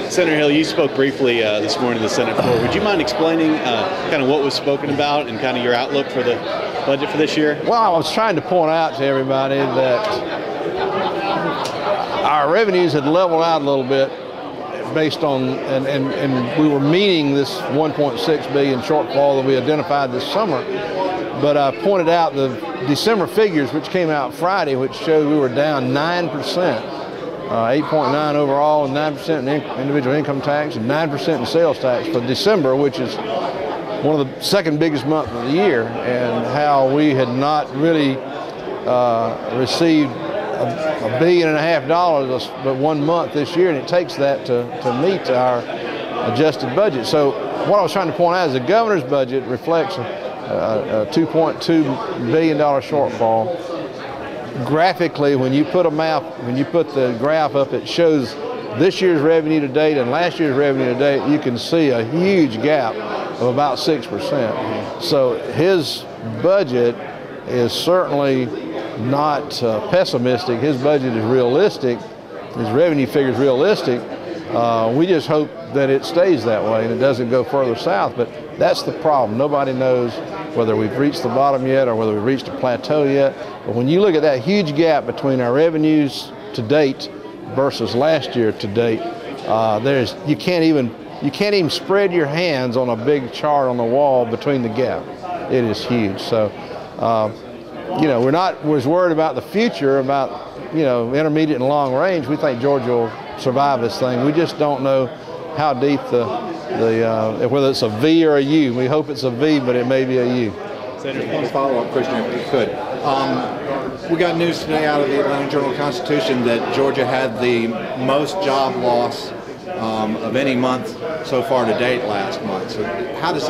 Senator Hill, you spoke briefly this morning in the Senate floor. Would you mind explaining kind of what was spoken about and kind of your outlook for the budget for this year? Well, I was trying to point out to everybody that our revenues had leveled out a little bit based on, and we were meeting this $1.6 billion shortfall that we identified this summer. But I pointed out the December figures, which came out Friday, which showed we were down 9%, 8.9 overall, and 9% in individual income tax, and 9% in sales tax for December, which is one of the second biggest month of the year, and how we had not really received $1.5 billion but 1 month this year, and it takes that to meet our adjusted budget. So what I was trying to point out is the governor's budget reflects a $2.2 billion shortfall. Graphically, when you put the graph up, it shows this year's revenue to date and last year's revenue to date. You can see a huge gap of about 6%. So his budget is certainly not pessimistic. His budget is realistic. His revenue figure is realistic. We just hope that it stays that way and it doesn't go further south. But that's the problem. Nobody knows whether we've reached the bottom yet or whether we've reached a plateau yet. But when you look at that huge gap between our revenues to date versus last year to date, you can't even spread your hands on a big chart on the wall between the gap. It is huge. So, we're not as worried about the future, about intermediate and long range. We think Georgia will survive this thing. We just don't know how deep whether it's a V or a U. We hope it's a V, but it may be a U. Senator, one follow-up question, if you could. We got news today out of the Atlanta Journal-Constitution that Georgia had the most job loss of any month so far to date last month. So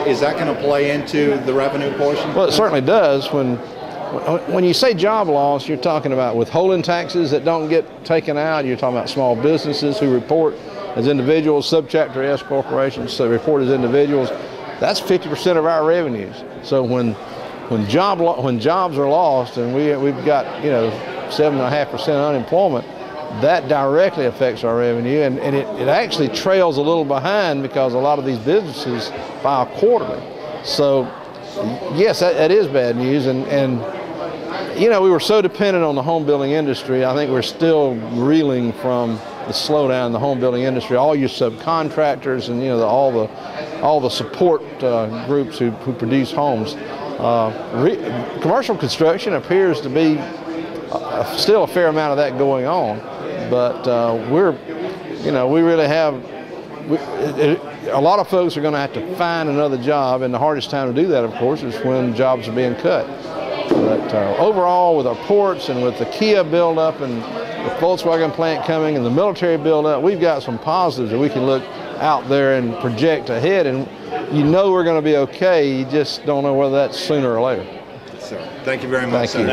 is that going to play into the revenue portion? Well, it certainly does. When you say job loss, you're talking about withholding taxes that don't get taken out. You're talking about small businesses who report as individuals, subchapter S corporations that report as individuals. That's 50% of our revenues. So when jobs are lost and we've got 7.5% unemployment, that directly affects our revenue, and it actually trails a little behind because a lot of these businesses file quarterly. So yes, that is bad news, and we were so dependent on the home building industry. I think we're still reeling from the slowdown in the home building industry. All your subcontractors and all the support groups who produce homes. Commercial construction appears to be still a fair amount of that going on, but we really have. A lot of folks are going to have to find another job, and the hardest time to do that, of course, is when jobs are being cut. But overall, with our ports and with the Kia buildup and the Volkswagen plant coming and the military buildup, we've got some positives that we can look out there and project ahead, and we're going to be okay. You just don't know whether that's sooner or later. Sir, thank you very much. Thank you.